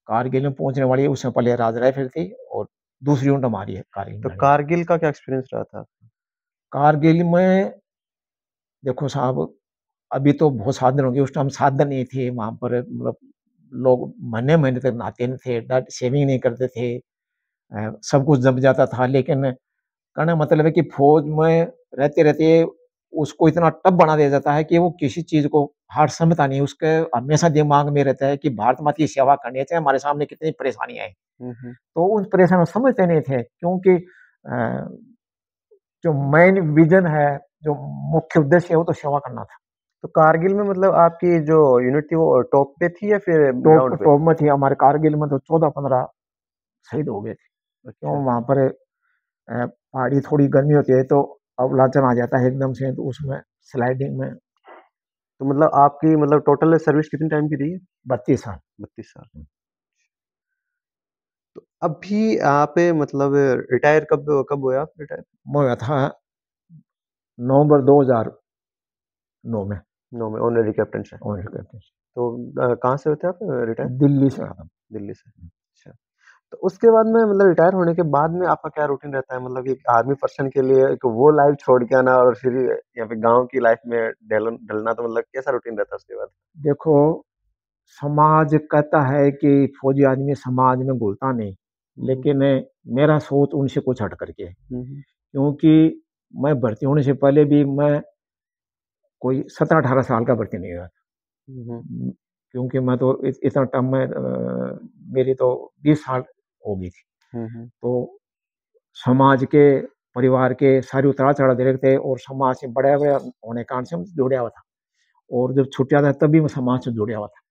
कारगिल में पहुंचने वाली, उससे पहले राज राइफल थी, और दूसरी यूनिट हमारी है कारगिल तो में। कारगिल का क्या एक्सपीरियंस रहा था? कारगिल में देखो साहब, अभी तो बहुत साधन हो गए, उस टाइम साधन नहीं थे वहां पर, मतलब लोग महीने महीने तक नहाते नहीं थे, शेविंग नहीं करते थे, सब कुछ जम जाता था। लेकिन कहने मतलब है कि फौज में रहते रहते उसको इतना टफ बना दिया जाता है कि वो किसी चीज को हार समझता नहीं, उसके हमेशा दिमाग में रहता है कि भारत माता की सेवा करनी है, चाहे हमारे सामने कितनी परेशानियां हैं। तो उन परेशानियों समझते नहीं थे, क्योंकि जो मेन विजन है, जो मुख्य उद्देश्य है, वो तो सेवा करना था। तो कारगिल में मतलब आपकी जो यूनिट थी वो टॉप पे थी या फिर टॉप में थी? हमारे कारगिल में तो 14-15 शहीद हो गए थे। क्यों वहां पर पहाड़ी थोड़ी गर्मी होती है, तो अवलांचन आ जाता है एकदम से, तो उसमें स्लाइडिंग में। तो मतलब आपकी मतलब टोटल सर्विस कितने टाइम की रही है? 32 साल। 32 साल। तो अभी आप मतलब रिटायर कब कब हुए आप रिटायर? मैं हुआ था नवंबर 2009 में। 9 में ऑनरेरी कैप्टन से। Honorary captain. तो कहाँ से होते आप रिटायर? दिल्ली से आता। दिल्ली से। अच्छा, तो उसके बाद में मतलब रिटायर होने के बाद में आपका क्या रूटीन रहता है? मतलब एक आर्मी पर्सन के लिए एक वो लाइफ छोड़ के आना और फिर यहाँ पे गांव की लाइफ में ढलना, तो मतलब कैसा रूटीन रहता है उसके बाद? देखो, समाज कहता है कि फौजी आदमी समाज में घुलता नहीं, लेकिन मेरा सोच उनसे कुछ हट करके है। क्योंकि मैं भर्ती होने से पहले भी मैं कोई 17-18 साल का भर्ती नहीं हुआ था। क्योंकि मैं तो इतना टाइम में मेरी तो 20 साल हो गई थी। तो समाज के, परिवार के सारे उतार चढ़ाव देखते, और समाज से बड़े बड़े होने के कारण से जुड़ा हुआ था, और जब छुट्टियां था तब भी मैं समाज से जुड़ा हुआ था।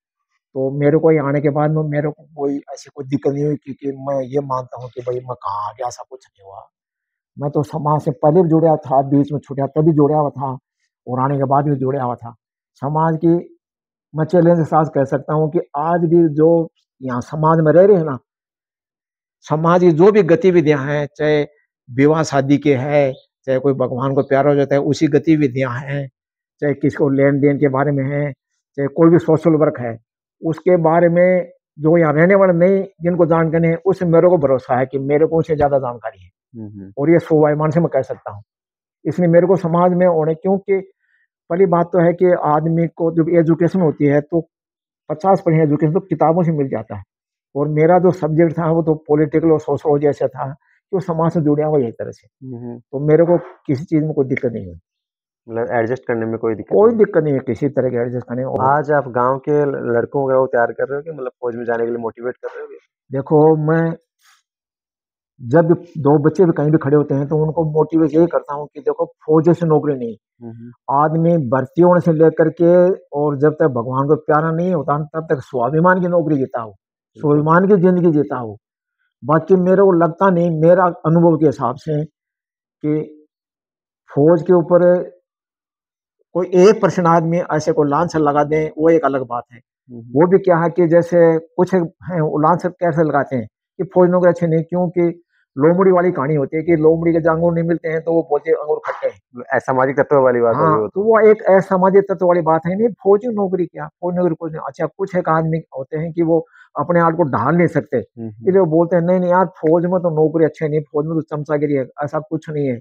तो मेरे को यहाँ आने के बाद में मेरे को कोई ऐसी कोई दिक्कत नहीं हुई, क्योंकि मैं ये मानता हूँ कि भाई मैं कहाँ आ गया, ऐसा कुछ नहीं हुआ। मैं तो समाज से पहले भी जुड़ा था, बीच में छुट्टियां तभी जुड़ा हुआ था, और आने के बाद भी जुड़ा हुआ था। समाज की मैं चैलेंज के साथ कह सकता हूँ कि आज भी जो यहाँ समाज में रह रहे हैं ना, समाज की जो भी गतिविधियां हैं, चाहे विवाह शादी के है, चाहे कोई भगवान को प्यारा हो जाता है उसी गतिविधियां हैं, चाहे किसको लेन देन के बारे में है, चाहे कोई भी सोशल वर्क है, उसके बारे में जो यहाँ रहने वाले नहीं जिनको जानकारी है उससे मेरे को भरोसा है कि मेरे को उससे ज्यादा जानकारी है। और ये स्वाभिमान से मैं कह सकता हूँ। इसलिए मेरे को समाज में होने, क्योंकि पहली बात तो है कि आदमी को जब एजुकेशन होती है तो 50% एजुकेशन तो किताबों से मिल जाता है। और मेरा जो सब्जेक्ट था वो तो पॉलिटिकल और सोशोलॉजी ऐसा था कि वो समाज से जुड़ा हुआ एक तरह से, तो मेरे को किसी चीज में कोई दिक्कत नहीं हुई। मतलब एडजस्ट करने में कोई दिक्कत नहीं है किसी तरह के एडजस्ट करने में। आज आप गांव के लड़कों को तैयार कर रहे हो कि मतलब फौज में जाने के लिए मोटिवेट कर रहे हो? देखो, मैं जब दो बच्चे भी कहीं भी खड़े होते हैं तो उनको मोटिवेट यही करता हूँ कि देखो, फौज से नौकरी नहीं। आदमी भर्ती होने से लेकर के और जब तक भगवान को प्यारा नहीं होता तब तक स्वाभिमान की नौकरी जीता हो, स्वाभिमान की जिंदगी जीता हो। बाकी मेरे को लगता नहीं, मेरा अनुभव के हिसाब से, कि फौज के ऊपर कोई 1% आदमी ऐसे को लांछन लगा दे, वो एक अलग बात है। वो भी क्या है कि जैसे कुछ है लांछन कैसे लगाते हैं कि फौज नौकरी अच्छी नहीं, क्योंकि लोमड़ी वाली कहानी होती है कि लोमड़ी के अंगूर नहीं मिलते हैं तो वो बोलते अंगूर खट्टे हैं। असामाजिक तत्व वाली बात हाँ, तो वो एक असामाजिक तत्व वाली बात है। नहीं, फौजी नौकरी क्या, फौज नौकरी कुछ नहीं। अच्छा, कुछ एक आदमी होते हैं कि वो अपने आप को ढाल नहीं सकते, इसलिए वो बोलते हैं नहीं नहीं यार, फौज में तो नौकरी अच्छी नहीं, फौज में तो चमचागिरी है। ऐसा कुछ नहीं है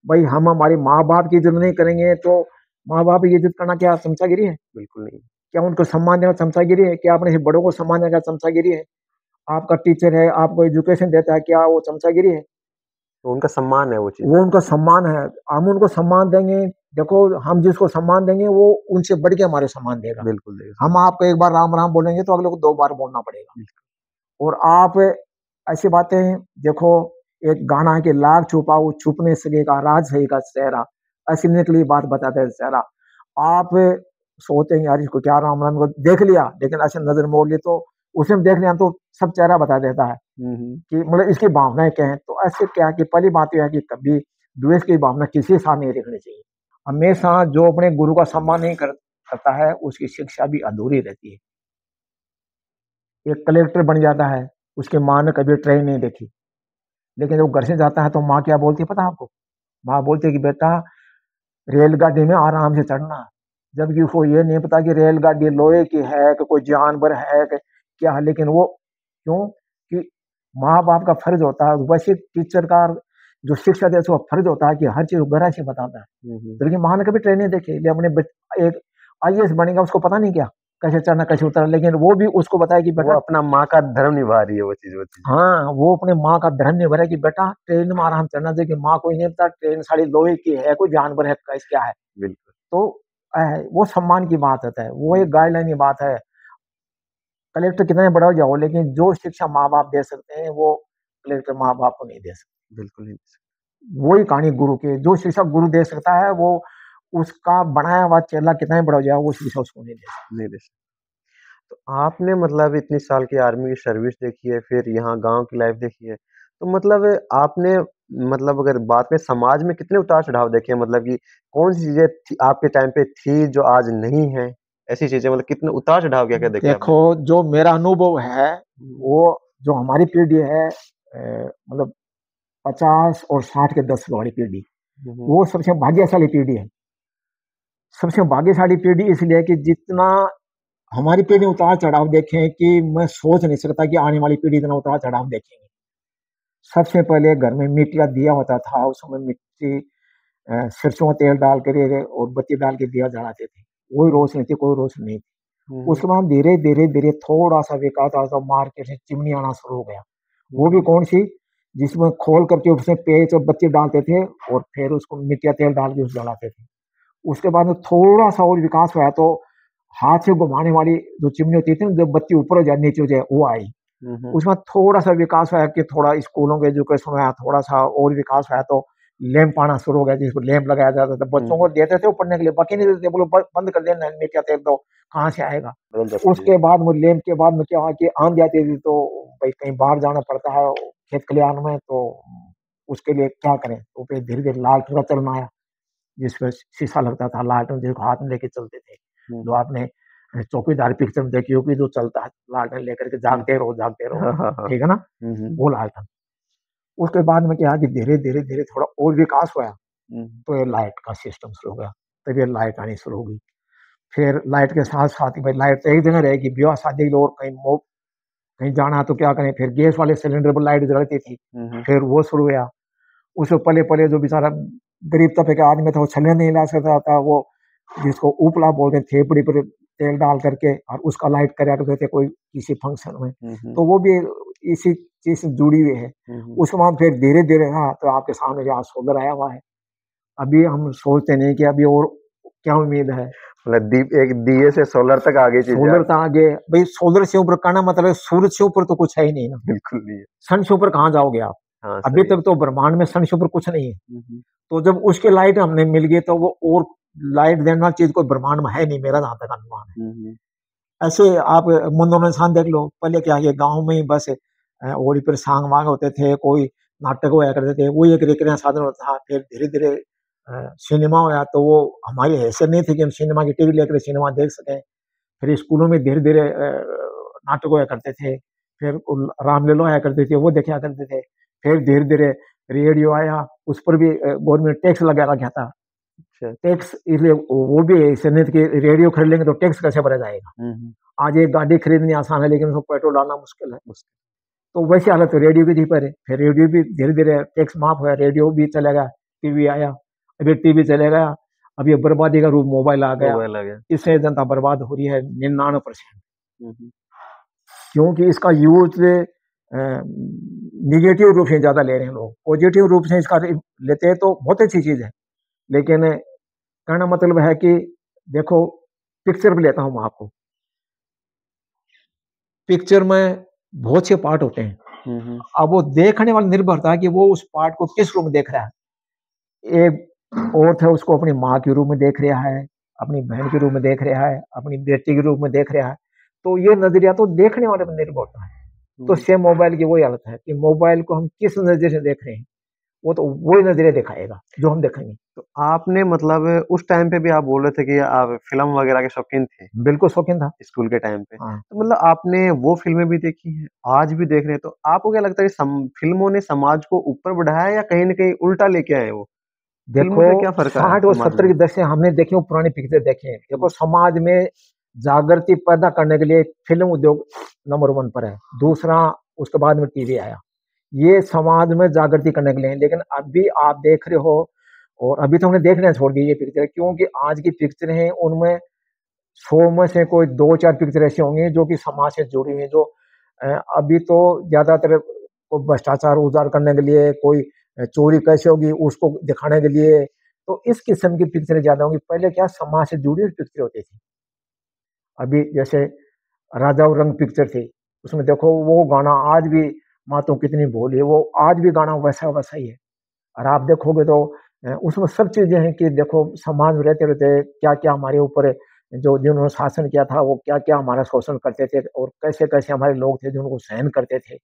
भाई। हम हमारे माँ बाप की इज्जत नहीं करेंगे तो माँ बाप की इज्जत करना क्या चमचागिरी है? बिल्कुल नहीं। क्या उनको सम्मान देना चमचागिरी है? क्या अपने बड़ों को सम्मान देना चमचागिरी है? आपका टीचर है, आपको एजुकेशन देता है, क्या वो चमचागिरी है? तो उनका सम्मान है वो चीज, वो उनका सम्मान है। हम उनको सम्मान देंगे। देखो, हम जिसको सम्मान देंगे वो उनसे बढ़ के हमारे सम्मान देगा। बिल्कुल देगा। हम आपको एक बार राम राम बोलेंगे तो अगले को 2 बार बोलना पड़ेगा। और आप ऐसी बातें, देखो, एक गाना है कि लाख छुपाओ छुप नहीं सकेगा राज सही का चेहरा, ऐसी निकली बात बताते हैं चेहरा। आप सोचते हैं यार इसको क्या राम राम को देख लिया, लेकिन ऐसे नजर मोड़ ली तो उसमें देख लिया तो सब चेहरा बता देता है कि मतलब इसकी भावनाएं क्या है। तो ऐसे क्या कि पहली बात यह है कि कभी द्वेष की भावना किसी के साथ नहीं रखनी चाहिए। हमेशा जो अपने गुरु का सम्मान नहीं करता है उसकी शिक्षा भी अधूरी रहती है। एक कलेक्टर बन जाता है, उसकी माँ ने कभी ट्रेन नहीं देखी, लेकिन जब घर से जाता है तो माँ क्या बोलती है पता आपको? माँ बोलती है कि बेटा रेलगाड़ी में आराम से चढ़ना, जबकि उसको ये नहीं पता कि रेलगाड़ी लोहे की है कि कोई जानवर है कि क्या है। लेकिन वो क्यों? कि माँ बाप का फर्ज होता है, वैसे टीचर का जो शिक्षा दे उसका फर्ज होता है कि हर चीज घर से बताता है। लेकिन माँ ने कभी ट्रेन नहीं देखी, अपने एक IAS बनेगा उसको पता नहीं क्या कैसे चढ़ना कैसे उतरना, लेकिन वो भी उसको बताया कि बेटा अपना माँ का धर्म निभा रही है वो चीज। हाँ, वो अपने माँ का धर्म निभा रहा है कि बेटा ट्रेन में आराम चढ़ना चाहिए। माँ को ही नहीं पता ट्रेन सारी लोहे की है, कोई जानवर है, कैसे क्या है। बिल्कुल। तो वो सम्मान की बात होता है, वो एक गाइडलाइन की बात है। कलेक्टर कितने बड़ा हो जाओ, लेकिन जो शिक्षा माँ बाप दे सकते हैं वो कलेक्टर माँ बाप को नहीं दे सकते। बिल्कुल नहीं। वही कहानी गुरु की, जो शिक्षा गुरु दे सकता है वो उसका बनाया हुआ चेला कितना ही बड़ा हो जाए वो शिक्षा उसको नहीं दे सकता। तो आपने मतलब इतनी साल की आर्मी की सर्विस देखी है, फिर यहाँ गांव की लाइफ देखी है, तो मतलब आपने मतलब अगर बात में समाज में कितने उतार चढ़ाव देखे हैं, मतलब कि कौन सी चीजें आपके टाइम पे थी जो आज नहीं है, ऐसी चीजें मतलब कितने उतार चढ़ाव क्या क्या देखे देखो आपने? जो मेरा अनुभव है वो जो हमारी पीढ़ी है, मतलब 50 और 60 के 10 वाली पीढ़ी, वो सबसे भाग्यशाली पीढ़ी है। सबसे भाग्यशाली पीढ़ी इसलिए कि जितना हमारी पीढ़ी उतार चढ़ाव देखे कि मैं सोच नहीं सकता कि आने वाली पीढ़ी इतना उतार चढ़ाव देखेंगे। सबसे पहले घर में मिट्टी दिया होता था, उसमें मिट्टी सरसों का तेल डाल कर और बत्ती डाल के दिया जलाते थे, वही रोशनी थी, कोई रोशनी नहीं थी। उसके बाद धीरे धीरे धीरे थोड़ा सा विकास आता, मार्केट से चिमनी आना शुरू हो गया। वो भी कौन सी? जिसमें खोल करके उसमें पेच और बत्ती डालते थे और फिर उसको मिट्टी तेल डाल के उस जलाते थे। उसके बाद में थोड़ा सा और विकास हुआ तो हाथ से घुमाने वाली जो चिमनी होती थी, जब बत्ती ऊपर हो जाए नीचे हो जाए, वो आई। उसमें थोड़ा सा विकास हुआ कि थोड़ा स्कूलों के एजुकेशन में थोड़ा सा और विकास हुआ तो लैंप आना शुरू हो गया, जिसको लैंप लगाया जाता था, बच्चों को देते थे पढ़ने के लिए, बाकी नहीं देते, बोलो बंद कर देना मिट्टी तेल दो, कहाँ से आएगा। उसके बाद में लैंप के बाद में क्या हुआ कि आंधी आती थी तो भाई कहीं बाहर जाना पड़ता है खेत खलिहान में, तो उसके लिए क्या करें, तो फिर धीरे धीरे लालटेन का चलना आया, जिसमें शीशा लगता था, लालटेन जिसको हाथ में लेके चलते थे। जो आपने चौकीदार पिक्चर में देखी होगी, जो चलता है लालटेन लेकर के, जागते रहो जागते रहो, हाँ, हाँ, हाँ। ठीक है ना, वो लालटेन। उसके बाद में क्या कि धीरे धीरे धीरे थोड़ा और विकास हुआ, तो ये लाइट का सिस्टम शुरू हो गया, तब ये लाइट आनी शुरू हो गई। फिर लाइट के साथ साथ ही भाई लाइट तो एक जगह रहेगी, ब्याह शादी के और कहीं जाना है तो क्या करें, फिर गैस वाले सिलेंडर पर लाइट जलती थी, फिर वो शुरू हुआ। उससे पले पले जो बेचारा गरीब तबके का आदमी था, वो छल्ले नहीं ला सकता था, वो जिसको उपला बोलते थे, थेपड़ी पर तेल डाल करके और उसका लाइट करा करते थे कोई किसी फंक्शन में, तो वो भी इसी चीज से जुड़ी हुई है। उसके बाद फिर धीरे धीरे, हाँ, तो आपके सामने यहाँ सोलर आया हुआ है। अभी हम सोचते नहीं कि अभी और क्या उम्मीद है, मतलब दीप एक दिए से सोलर तक आगे चीज सोलर तक आगे। भाई सोलर से ऊपर कहना मतलब सूरज से ऊपर तो कुछ है ही नहीं ना, बिल्कुल नहीं है। सन से ऊपर कहाँ जाओगे आप? हाँ, अभी तक तो ब्रह्मांड में सन से ऊपर कुछ नहीं है। तो जब उसकी लाइट हमने मिल गई तो वो और लाइट देने वाली चीज कोई ब्रह्मांड में है नहीं, मेरा जहां तक अनुमान है। ऐसे आप मुंडो में इंसान देख लो, पहले क्या है, गांव में ही बस होली पर सांग वांग होते थे, कोई नाटक हुआ करते थे, वो एक रिक्रिया साधन होता था। फिर धीरे धीरे सिनेमा हुआ, तो वो हमारी हैसियत नहीं थी कि हम सिनेमा की टीवी लेकर सिनेमा देख सकें। फिर स्कूलों में धीरे धीरे नाटक हुआ करते थे, फिर रामलीला आया करते थे, वो देखा करते थे। फिर धीरे धीरे रेडियो आया, उस पर भी गवर्नमेंट टैक्स लगा रखा था। टैक्स इसलिए वो भी ऐसे नहीं कि रेडियो खरीद लेंगे तो टैक्स कैसे भरा जाएगा। आज एक गाड़ी खरीदनी आसान है, लेकिन उसको पेट्रोल डालना मुश्किल है। तो वैसी हालत तो रेडियो की थी पहले। फिर रेडियो भी धीरे धीरे टैक्स माफ हुआ, रेडियो भी चलेगा, टीवी आया, अभी टीवी चलेगा। अब ये बर्बादी का रूप मोबाइल आ गया, इससे जनता बर्बाद हो रही है 99%, क्योंकि इसका यूज निगेटिव रूप से ज्यादा ले रहे हैं लोग। पॉजिटिव रूप से इसका लेते हैं तो बहुत अच्छी चीज है, लेकिन कहना मतलब है कि देखो, पिक्चर भी लेता हूं आपको, पिक्चर में बहुत से पार्ट होते हैं। अब वो देखने वाला निर्भर था कि वो उस पार्ट को किस रूप में देख रहा है। एक और था, उसको अपनी माँ के रूप में देख रहा है, अपनी बहन के रूप में देख रहा है, अपनी बेटी के रूप में देख रहा है। तो ये नजरिया तो देखने वाले पर निर्भर होता है। तो सेम मोबाइल की वही हालत है कि मोबाइल को हम किस नजरिए से देख रहे हैं, वो तो वही नजरिया दिखाएगा जो हम देखेंगे। तो आपने मतलब उस टाइम पे भी आप बोल रहे थे कि आप फिल्म वगैरह के शौकीन थे। बिल्कुल शौकीन था स्कूल के टाइम पे। हाँ। तो मतलब आपने वो फिल्में भी देखी हैं, आज भी देख रहे हैं, तो आपको क्या लगता है फिल्मों ने समाज को ऊपर बढ़ाया या कहीं ना कहीं उल्टा लेके आए वो? देखो, क्या फर्क है 60 और 70 के दशक हमने देखे, पुरानी पिक्चर देखे हैं। देखो, समाज में जागृति पैदा करने के लिए फिल्म उद्योग नंबर 1 पर है, दूसरा उसके बाद में टीवी आया। ये समाज में जागृति करने के लिए, लेकिन अभी आप देख रहे हो, और अभी तो हमने देखना छोड़ दी ये पिक्चर, क्योंकि आज की पिक्चर हैं उनमें 100 में से कोई 2-4 पिक्चर ऐसी होंगी जो कि समाज से जुड़ी हुई, जो अभी तो ज्यादातर भ्रष्टाचार उजागर करने के लिए, कोई चोरी कैसे होगी उसको दिखाने के लिए, तो इस किस्म की पिक्चरें ज्यादा होंगी। पहले क्या समाज से जुड़ी हुई पिक्चर होती थी। अभी जैसे राजा और रंग पिक्चर थी, उसमें देखो वो गाना आज भी, माँ तो कितनी भोली है, वो आज भी गाना वैसा वैसा ही है। और आप देखोगे तो उसमें सब चीजें हैं कि देखो, समाज में रहते रहते क्या क्या हमारे ऊपर जो जिन्होंने शासन किया था, वो क्या क्या हमारा शोषण करते थे, और कैसे कैसे हमारे लोग थे जो उनको सहन करते थे,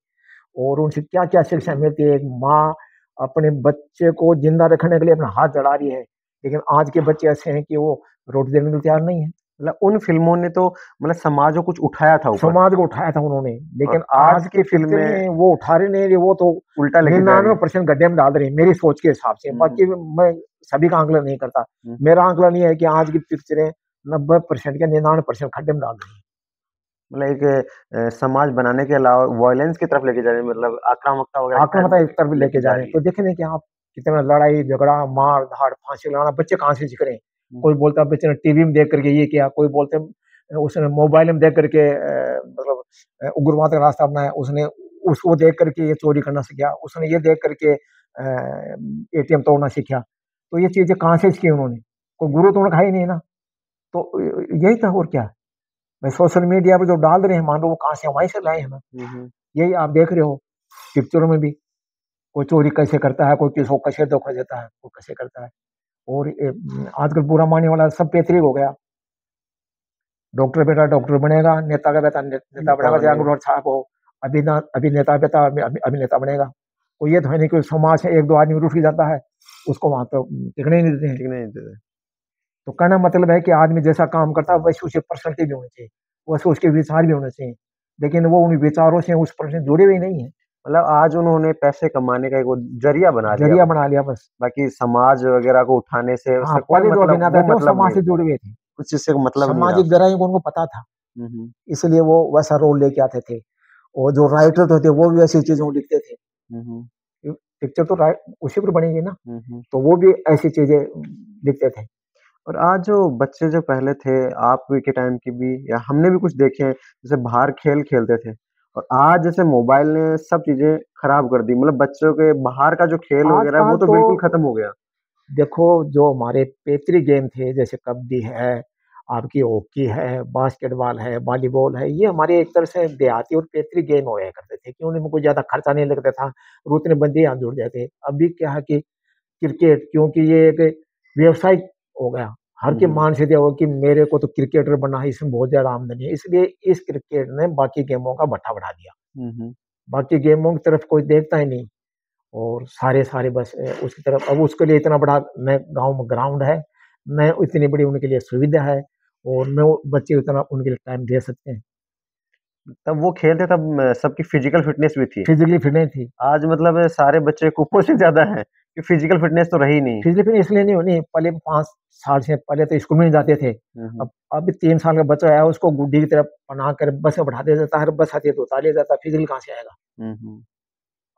और उनसे क्या क्या शिक्षा मिलती है। एक माँ अपने बच्चे को जिंदा रखने के लिए अपना हाथ जला रही है, लेकिन आज के बच्चे ऐसे हैं कि वो रोटी देने के लिए तैयार नहीं है। मतलब उन फिल्मों ने तो मतलब समाज को कुछ उठाया था ऊपर, समाज को उठाया था उन्होंने, लेकिन आज की फिल्म में वो उठा रहे नहीं, वो तो उल्टा 99% गड्ढे में डाल रही है मेरी सोच के हिसाब से। बाकी मैं सभी का आंकलन नहीं करता, मेरा आंकलन ये है कि आज की पिक्चरें 90% या 99% खड्डे में डाल रही है। मतलब एक समाज बनाने के अलावा वायलेंस की तरफ लेके जा रहे हैं, मतलब आक्रामकता वगैरह आक्रामकता एक तरफ लेके जा रहे हैं। तो देखे नहीं कि आप कितना लड़ाई झगड़ा, मार धाड़, फांसी लगाना, बच्चे कहाँ से सीख रहे हैं। कोई बोलता है बच्चे ने टीवी में देख करके ये किया, कोई बोलते उसने मोबाइल में देख करके मतलब उग्रवाद का रास्ता अपनाया, उसने उसको देख करके ये चोरी करना सीखा, उसने ये देख करके एटीएम तोड़ना सीखा। तो ये चीजें कहाँ से सीखी उन्होंने, कोई गुरु तो उन्होंने खाई नहीं ना। तो यही था, और क्या। मैं सोशल मीडिया पर जो डाल रहे हैं, मान लो वो कहाँ से वहीं से लाए हैं ना। यही आप देख रहे हो पिक्चरों में भी, कोई चोरी कैसे करता है, कोई किसको कैसे धोखा देता है, कोई कैसे करता है। और आजकल बुरा मानने वाला सब पैतृक हो गया। डॉक्टर बेटा डॉक्टर बनेगा, नेता का बेटा नेता बनेगा, चाहे अंगूठा छाप हो। अभिनेता बेटा अभिनेता बनेगा। कोई ये तो है नहीं कि समाज से 1-2 आदमी रूठ जाता है, उसको वहां तो टिकने ही नहीं देते हैं। तो कहना मतलब है कि आदमी जैसा काम करता है वैसे उसे पर्सनैलिटी भी होनी चाहिए, वैसे उसके विचार भी होने चाहिए, लेकिन वो उन विचारों से उस पर्सन जुड़े हुए नहीं है। मतलब आज उन्होंने पैसे कमाने का एक वो ज़रिया बना लिया जरिया बस। बना लिया बस। बाकी समाज वगैरह को उठाने से हाँ, उससे कोई पहले जो मतलब अभिनेता वो थे वो मतलब समाज नहीं से था। जुड़े हुए थे, उस चीज़ से मतलब नहीं रहा सामाजिक उसका। गहराइयों को उनको पता था, हुँ, हुँ। इसलिए वो वैसा रोल लेके आते थे। और जो राइटर तो थे वो भी ऐसी चीज़ों को लिखते थे। हुँ, हुँ। पिक्चर तो राइ उसी पर बनेगी ना, हुँ, हुँ। तो वो भी ऐसी चीज़ें लिखते थे। और आज जो बच्चे जो पहले थे, आप के टाइम की भी या हमने भी कुछ देखे हैं, जैसे बाहर खेल खेलते थे और आज जैसे मोबाइल ने सब चीज़ें खराब कर दी। मतलब बच्चों के बाहर का जो खेल वगैरह है, आजकल वो तो तो बिल्कुल खत्म हो गया। देखो, जो हमारे पैतृक गेम थे जैसे कबड्डी है, आपकी हॉकी है, बास्केटबॉल है, वॉलीबॉल है, ये हमारे एक तरह से देहाती और पैतृक गेम हुआ करते थे कि उनमें कोई ज़्यादा खर्चा नहीं लगता था, और बंदे यहाँ जुड़ जाते। अभी क्या है कि क्रिकेट, क्योंकि ये एक व्यवसाय हो गया, हर हुँ, के हुँ। मान से दिया हो कि मेरे को तो क्रिकेटर बनना है, इसमें बहुत ज़्यादा आमदनी है, इसलिए इस क्रिकेट ने बाकी गेमों का भट्ठा बढ़ा दिया। हुँ, हुँ। बाकी गेमों की तरफ कोई देखता ही नहीं, और सारे बस उसकी तरफ। अब उसके लिए इतना बड़ा न गाँव में ग्राउंड है, न इतनी बड़ी उनके लिए सुविधा है, और न वो बच्चे उतना उनके लिए टाइम दे सकते हैं। तब वो खेल थे तब सबकी फिज़िकल फ़िटनेस भी थी। फिज़िकली फिट नहीं थी। आज मतलब सारे बच्चे कुपोषित ज़्यादा हैं, कि फिज़िकल फ़िटनेस तो रही नहीं। फिज़िकली फिट इसलिए नहीं होनी, पहले 5 साल से पहले तो स्कूल में नहीं जाते थे। हुँ, हुँ। अब 3 साल का बच्चा है, उसको गुड्डी की तरह बना कर बस में बैठा दिया जाता है, हर बस आती है तो उतार लिया जाता है, फिज़िकल कहाँ से आएगा? हुँ, हुँ।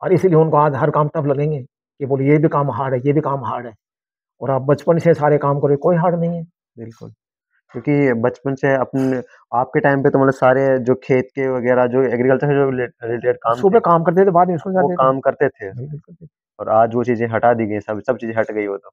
और इसीलिए उनको आज हर काम टफ़ लगेंगे, कि बोले ये भी काम हार्ड है, ये भी काम हार्ड है, और आप बचपन से सारे काम करो, कोई हार्ड नहीं है। बिल्कुल। क्योंकि बचपन से अपने आपके टाइम पे तो मतलब सारे जो खेत के वगैरह जो एग्रीकल्चर से जो रिलेटेड काम थे, सुबह काम करते थे, बाद में स्कूल वो जाते थे। काम करते थे बिल्कुल करते थे। और आज वो चीज़ें हटा दी गई हैं, सब सब चीज़ें हट गई वो तो।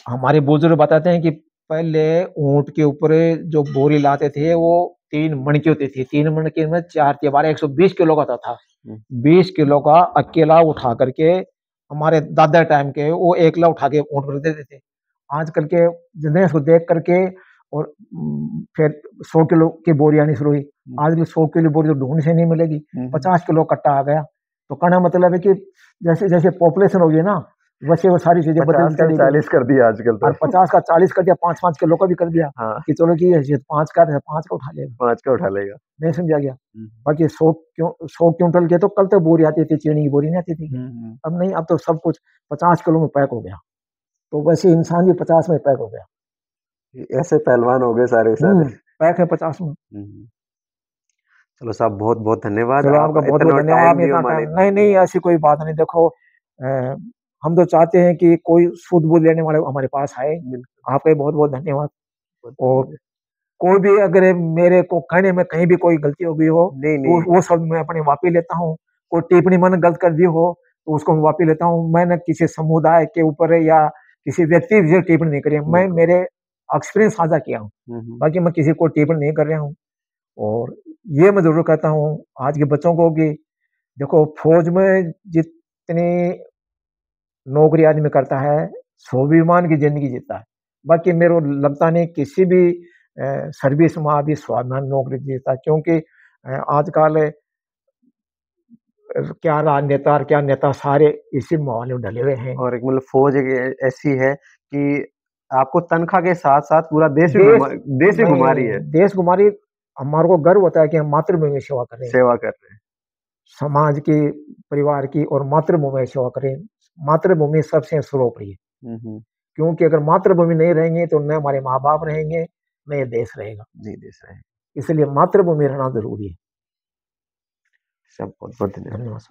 हमारे बुजुर्ग बताते हैं कि पहले ऊँट के ऊपर जो बोरी लाते थे वो 3 मण की होती थी। 3 मण के में 4 तिया 12 120 किलो का होता था। हुँ, 20 किलो का अकेला उठा करके हमारे दादा टाइम के वो एकला उठा के ऊँट पर देते थे। आजकल के जनरेशन को देख करके, और फिर 100 किलो की बोरी आनी शुरू हुई। हुँ, आज भी 100 किलो बोरी तो ढूँढने से नहीं मिलेगी। हुँ, हुँ। 50 किलो कट्टा आ गया। तो कहना मतलब है कि जैसे-जैसे पॉपुलेशन होगी ना, वैसे वो सारी चीज़ें 50 बदलती का चली गई। 40 कर दिया आजकल और तो। 50 का 40 कर दिया, 5-5 किलो का भी कर दिया, हाँ, कि चलो जी ये 5 का है, 5 का उठा लेगा, 5 का उठा लेगा। नहीं समझा गया। हुँ, बाकी 100 क्विंटल के तो कल तक बोरी आती थी, चीनी की बोरी नहीं आती थी। हुँ, हुँ। अब नहीं, अब तो सब कुछ 50 किलो में पैक हो गया, तो वैसे इंसान भी 50 में पैक हो गया। ऐसे पहलवान हो गए सारे के सारे। पैक है 50 में। हुँ, हुँ। चलो साहब बहुत-बहुत धन्यवाद। चलो आप आपका बहुत-बहुत इतना धन्यवाद, टाइम आपने दिया इतना हमारे टाइम। नहीं, नहीं ऐसी कोई बात नहीं, देखो हम तो चाहते हैं कि कोई सूध-बूध लेने वाले हमारे पास आए। बिल्कुल, आपका भी बहुत-बहुत धन्यवाद। बहुत और शुक्रिया। कोई भी अगर मेरे को कहने में कहीं भी कोई गलती हो गई हो, नहीं, तो नहीं। वो सब मैं अपनी माफ़ी लेता हूँ। कोई टिप्पणी मैंने गलत कर दी हो, तो उसको मैं माफ़ी लेता हूँ। मैंने किसी समुदाय के ऊपर या किसी व्यक्ति पे टिप्पणी नहीं करी है। मैं बिल्कुल। मेरे एक्सपीरियंस साझा किया हूँ। हुँ, हुँ। बाकी मैं किसी को टिप्पणी नहीं कर रहा हूँ। और ये मैं ज़रूर कहता हूँ आज के बच्चों को कि देखो, फ़ौज में जितनी नौकरी आदमी करता है, स्वाभिमान की ज़िंदगी जीता है। बाकी मेरे को लगता नहीं किसी भी सर्विस में अभी स्वाभिमान नौकरी जीता, क्योंकि आजकल क्या राजनेता और क्या नेता सारे इसी माहौल में ढले हुए हैं। और एक मतलब फ़ौज एक ऐसी है कि आपको तनख्वाह के साथ-साथ पूरा देश देश भी घुमा रही नहीं, है, देश को हमारी हमारे को गर्व होता है कि हम मातृभूमि में सेवा कर रहे हैं। सेवा कर रहे हैं। समाज की, परिवार की और मातृभूमि में सेवा करें। मातृभूमि सबसे सर्वोपरि है। हुँ, हुँ। क्योंकि अगर मातृभूमि नहीं रहेंगे तो न हमारे माँ-बाप रहेंगे, न ये देश रहेगा। जी, देश रहे। इसलिए मातृभूमि रहना ज़रूरी है। सब बहुत-बहुत धन्यवाद। धन्यवाद।